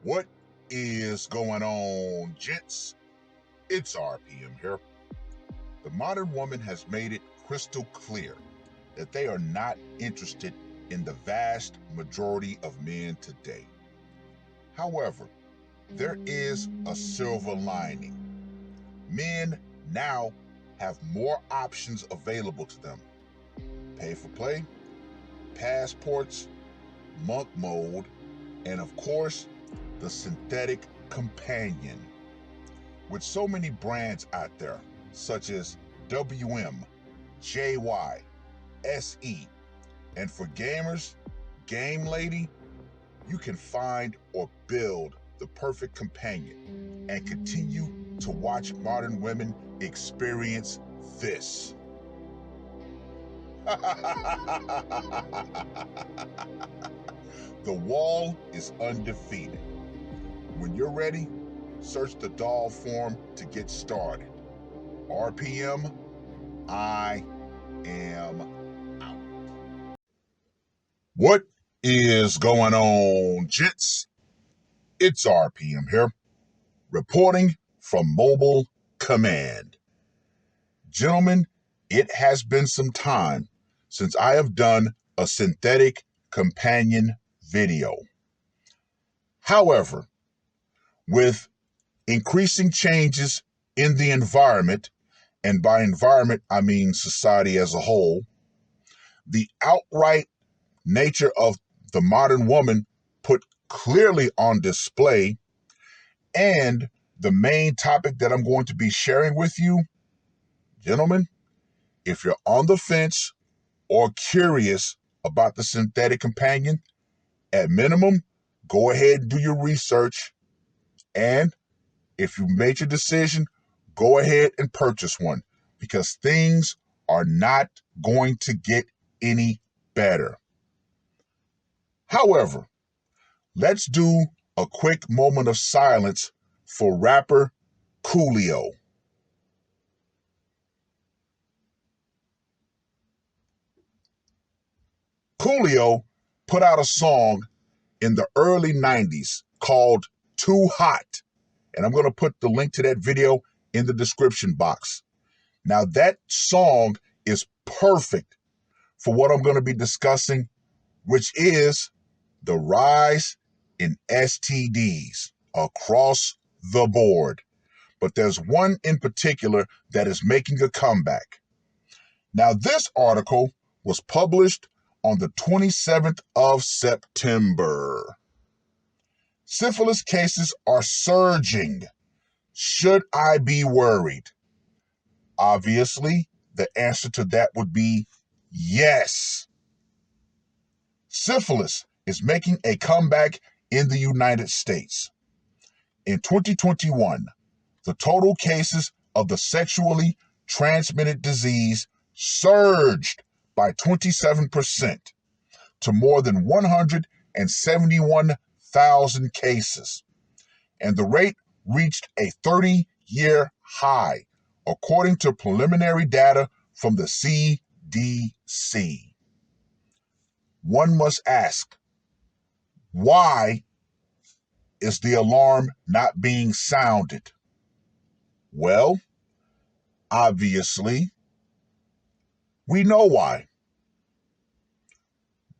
What is going on, gents? It's R.P.M. here. The modern woman has made it crystal clear that they are not interested in the vast majority of men today. However, there is a silver lining. Men now have more options available to them. Pay for play, passports, monk mode, and of course, the synthetic companion. With so many brands out there, such as W.M, JY, SE, and for gamers, Game Lady, you can find or build the perfect companion and continue to watch modern women experience this. The wall is undefeated. When you're ready, search the doll form to get started. R.P.M, I am out. What is going on, gents? It's R.P.M here, reporting from Mobile Command. Gentlemen, it has been some time since I have done a synthetic companion video. However, with increasing changes in the environment, and by environment I mean society as a whole, the outright nature of the modern woman put clearly on display, and the main topic that I'm going to be sharing with you, gentlemen, if you're on the fence or curious about the synthetic companion, at minimum, go ahead and do your research, and if you made your decision, go ahead and purchase one, because things are not going to get any better. However, let's do a quick moment of silence for rapper Coolio. Coolio put out a song in the early 90s called Too Hot, and I'm going to put the link to that video in the description box. Now, that song is perfect for what I'm going to be discussing, which is the rise in STDs across the board. But there's one in particular that is making a comeback. Now, this article was published on the 27th of September. Syphilis cases are surging. Should I be worried? Obviously, the answer to that would be yes. Syphilis is making a comeback in the United States. In 2021, the total cases of the sexually transmitted disease surged by 27% to more than 171,000 cases, and the rate reached a 30-year high, according to preliminary data from the CDC. One must ask, why is the alarm not being sounded? Well, obviously, we know why.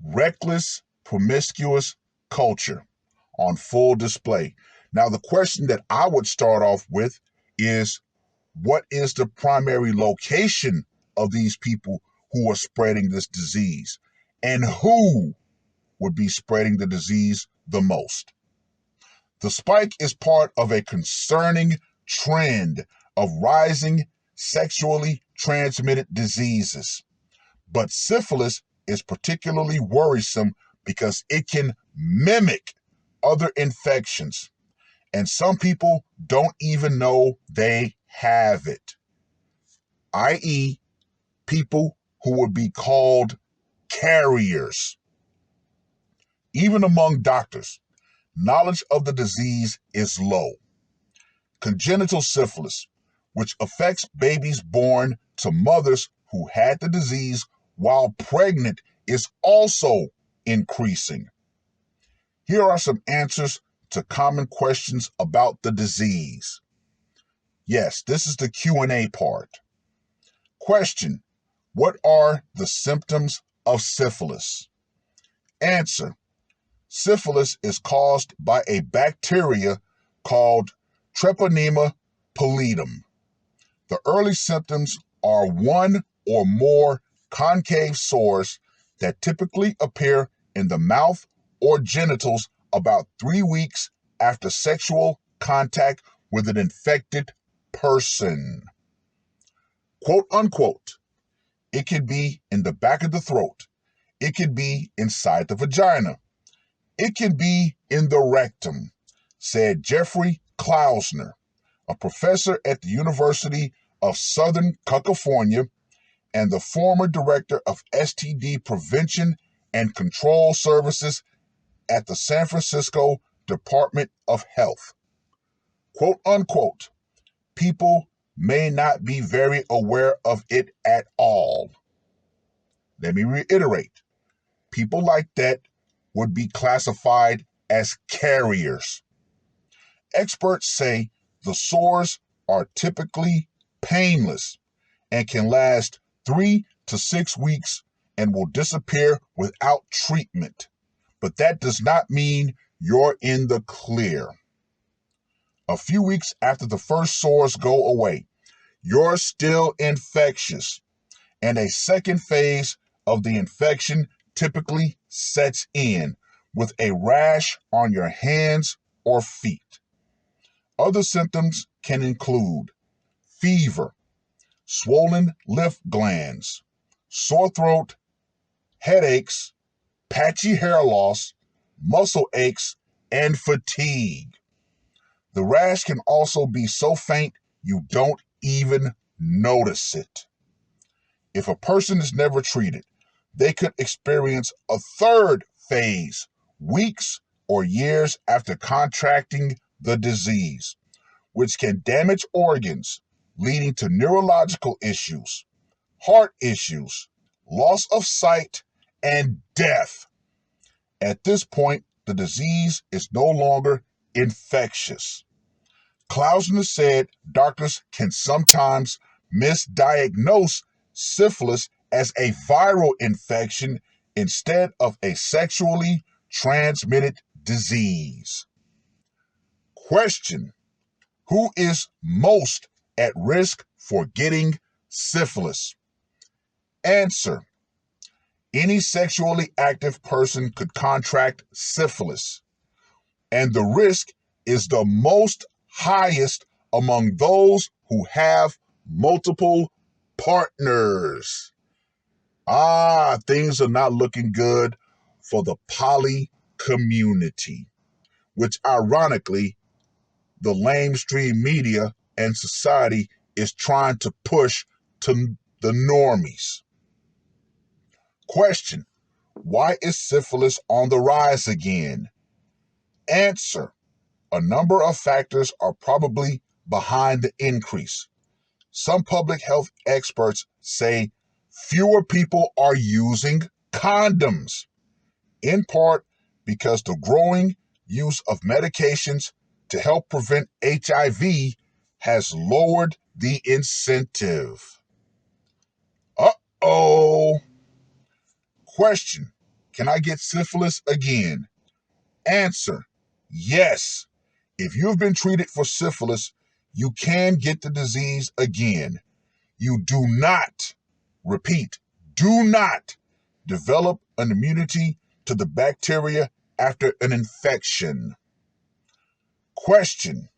Reckless, promiscuous culture on full display. Now, the question that I would start off with is, what is the primary location of these people who are spreading this disease? And who would be spreading the disease the most? The spike is part of a concerning trend of rising sexually transmitted diseases. But syphilis is particularly worrisome because it can mimic other infections, and some people don't even know they have it, i.e., people who would be called carriers. Even among doctors, knowledge of the disease is low. Congenital syphilis, which affects babies born to mothers who had the disease while pregnant, is also increasing. Here are some answers to common questions about the disease. Yes, this is the Q&A part. Question: what are the symptoms of syphilis? Answer: syphilis is caused by a bacteria called Treponema pallidum. The early symptoms are one or more concave sores that typically appear in the mouth or genitals about 3 weeks after sexual contact with an infected person. Quote unquote, it could be in the back of the throat. It could be inside the vagina. It can be in the rectum, said Jeffrey Klausner, a professor at the University of Southern California and the former director of STD Prevention and Control Services at the San Francisco Department of Health. Quote unquote, people may not be very aware of it at all. Let me reiterate, people like that would be classified as carriers. Experts say the sores are typically painless and can last 3 to 6 weeks and will disappear without treatment. But that does not mean you're in the clear. A few weeks after the first sores go away, you're still infectious, and a second phase of the infection typically sets in with a rash on your hands or feet. Other symptoms can include fever, swollen lymph glands, sore throat, headaches, patchy hair loss, muscle aches, and fatigue. The rash can also be so faint you don't even notice it. If a person is never treated, they could experience a third phase weeks or years after contracting the disease, which can damage organs, leading to neurological issues, heart issues, loss of sight, and death. At this point, the disease is no longer infectious. Klausner said doctors can sometimes misdiagnose syphilis as a viral infection instead of a sexually transmitted disease. Question: who is most at risk for getting syphilis? Answer: any sexually active person could contract syphilis, and the risk is the most highest among those who have multiple partners. Things are not looking good for the poly community, which ironically, the lamestream media and society is trying to push to the normies. Question: why is syphilis on the rise again? Answer: a number of factors are probably behind the increase. Some public health experts say fewer people are using condoms, in part because the growing use of medications to help prevent HIV has lowered the incentive. Uh-oh. Question: can I get syphilis again? Answer: yes. If you've been treated for syphilis, you can get the disease again. You do not, repeat, do not develop an immunity to the bacteria after an infection. Question: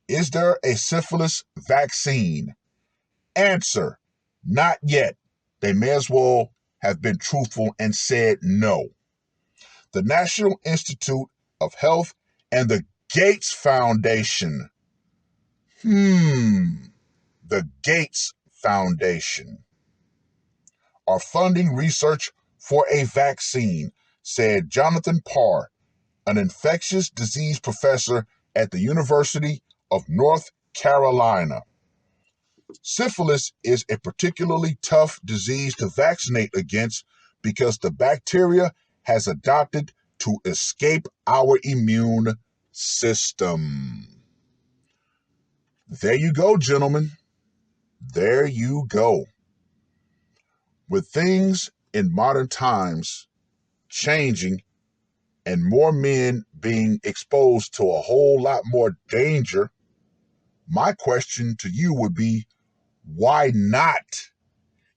is there a syphilis vaccine? Answer: not yet. They may as well have been truthful and said no. The National Institute of Health and the Gates Foundation. The Gates Foundation are funding research for a vaccine, said Jonathan Parr, an infectious disease professor at the University of North Carolina. Syphilis is a particularly tough disease to vaccinate against because the bacteria has adapted to escape our immune system. There you go, gentlemen. There you go. With things in modern times changing and more men being exposed to a whole lot more danger, my question to you would be, why not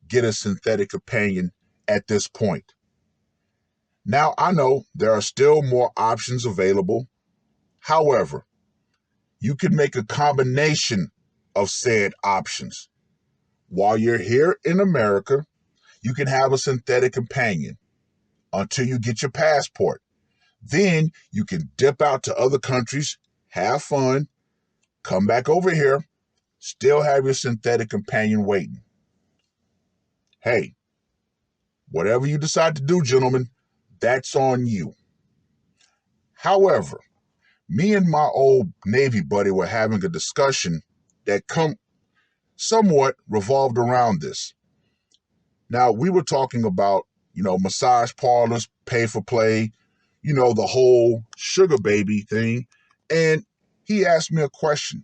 get a synthetic companion at this point? Now, I know there are still more options available. However, you can make a combination of said options. While you're here in America, you can have a synthetic companion until you get your passport. Then you can dip out to other countries, have fun, come back over here, still have your synthetic companion waiting. Hey, whatever you decide to do, gentlemen, that's on you. However, me and my old Navy buddy were having a discussion that somewhat revolved around this. Now, we were talking about, massage parlors, pay for play, the whole sugar baby thing. And he asked me a question.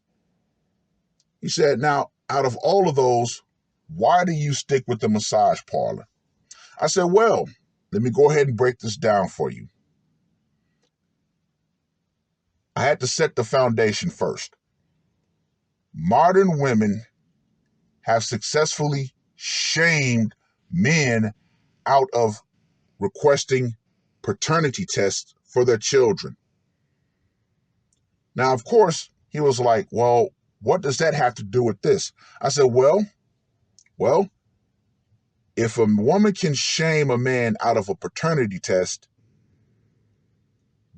He said, now, out of all of those, why do you stick with the massage parlor? I said, well, let me go ahead and break this down for you. I had to set the foundation first. Modern women have successfully shamed men out of requesting paternity tests for their children. Now, of course, he was like, well, what does that have to do with this? I said, well, if a woman can shame a man out of a paternity test,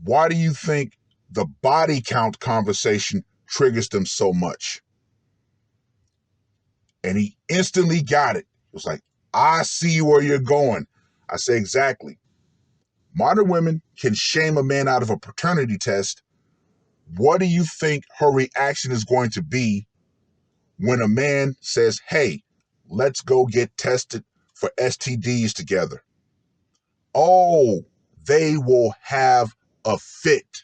why do you think the body count conversation triggers them so much? And he instantly got it. It was like, I see where you're going. I say, exactly. Modern women can shame a man out of a paternity test. What do you think her reaction is going to be when a man says, hey, let's go get tested for STDs together? Oh, they will have a fit.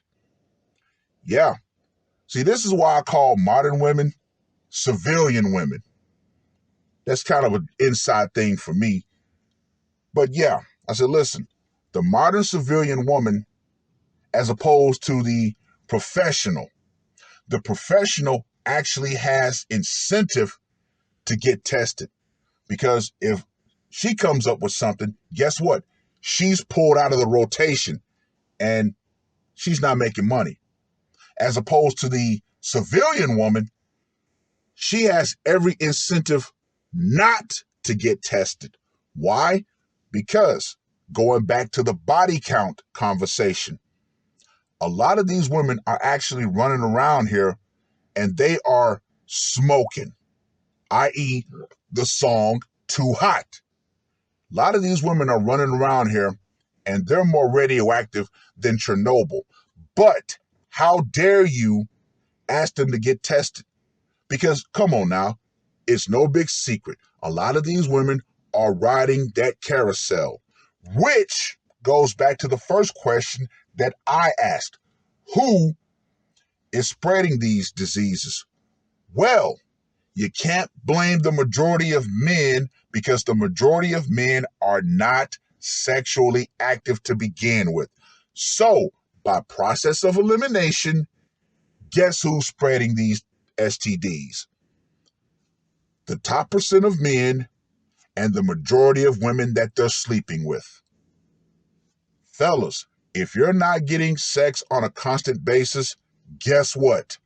Yeah. See, this is why I call modern women civilian women. That's kind of an inside thing for me. But yeah, I said, listen, the modern civilian woman, as opposed to the professional actually has incentive to get tested. Because if she comes up with something, guess what? She's pulled out of the rotation and she's not making money. As opposed to the civilian woman, she has every incentive not to get tested. Why? Because going back to the body count conversation, a lot of these women are actually running around here and they are smoking, i.e. the song Too Hot. A lot of these women are running around here and they're more radioactive than Chernobyl. But how dare you ask them to get tested? Because come on now, it's no big secret. A lot of these women are riding that carousel, which goes back to the first question that I asked. Who is spreading these diseases? Well, you can't blame the majority of men because the majority of men are not sexually active to begin with. So, by process of elimination, guess who's spreading these STDs? The top percent of men and the majority of women that they're sleeping with. Fellas, if you're not getting sex on a constant basis, guess what?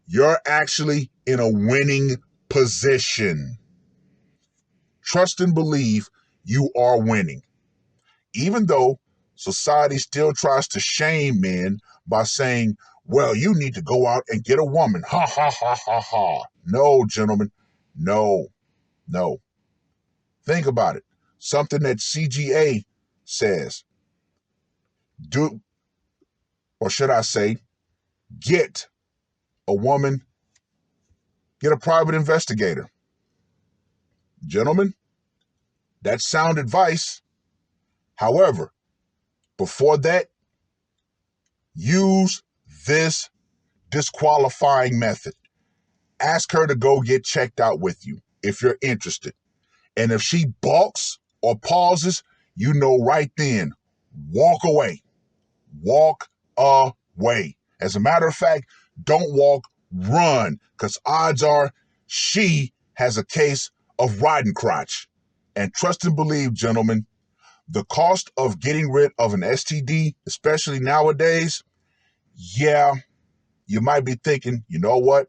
You're actually in a winning position. Trust and believe you are winning. Even though society still tries to shame men by saying, well, you need to go out and get a woman. Ha, ha, ha, ha, ha. No, gentlemen. No. Think about it. Something that CGA says. Do, or should I say, get a woman, get a private investigator. Gentlemen, that's sound advice. However, before that, use this disqualifying method. Ask her to go get checked out with you if you're interested. And if she balks or pauses, you know right then, walk away. Walk away. As a matter of fact, don't walk, run, because odds are she has a case of riding crotch. And trust and believe, gentlemen, the cost of getting rid of an STD, especially nowadays, yeah, you might be thinking, you know what?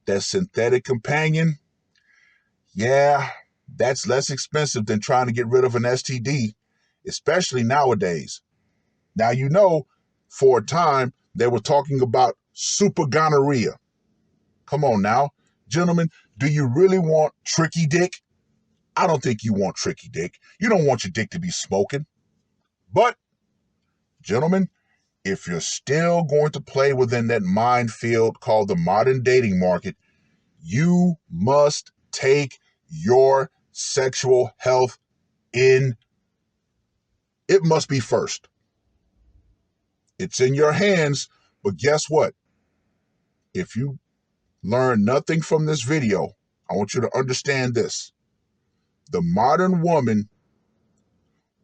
That synthetic companion, yeah, that's less expensive than trying to get rid of an STD, especially nowadays. Now, you know, for a time, they were talking about super gonorrhea. Come on now. Gentlemen, do you really want tricky dick? I don't think you want tricky dick. You don't want your dick to be smoking. But, gentlemen, if you're still going to play within that minefield called the modern dating market, you must take your sexual health in. It must be first. It's in your hands, but guess what? If you learn nothing from this video, I want you to understand this. The modern woman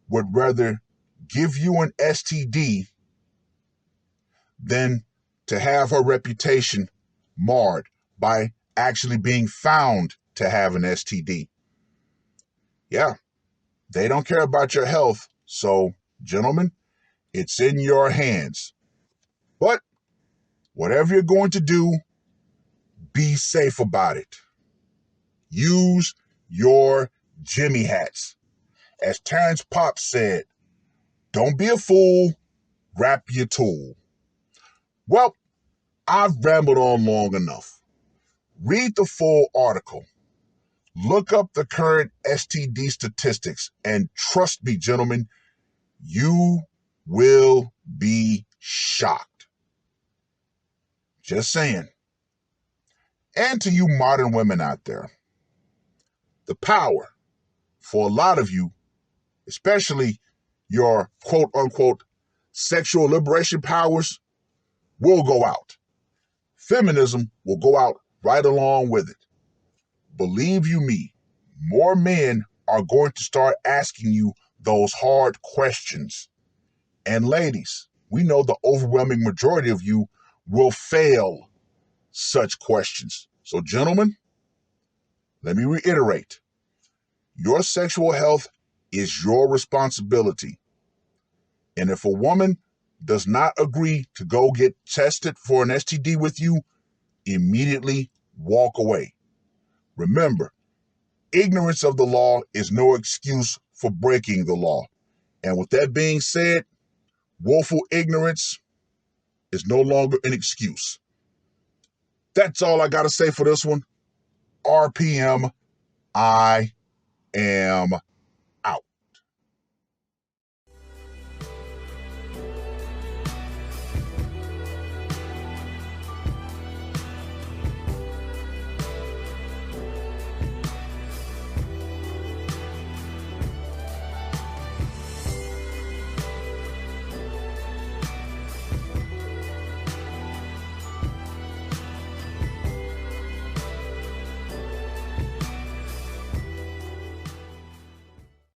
would rather give you an STD than to have her reputation marred by actually being found to have an STD. Yeah, they don't care about your health. So, gentlemen, it's in your hands. But whatever you're going to do, be safe about it. Use your Jimmy hats. As Terrence Popp said, don't be a fool, wrap your tool. Well, I've rambled on long enough. Read the full article. Look up the current STD statistics, and trust me, gentlemen, you will be shocked. Just saying. And to you modern women out there, the power for a lot of you, especially your quote unquote sexual liberation powers, will go out. Feminism will go out right along with it. Believe you me, more men are going to start asking you those hard questions. And ladies, we know the overwhelming majority of you will fail such questions. So gentlemen, let me reiterate. Your sexual health is your responsibility. And if a woman does not agree to go get tested for an STD with you, immediately walk away. Remember, ignorance of the law is no excuse for breaking the law. And with that being said, willful ignorance is no longer an excuse. That's all I got to say for this one. R.P.M. I am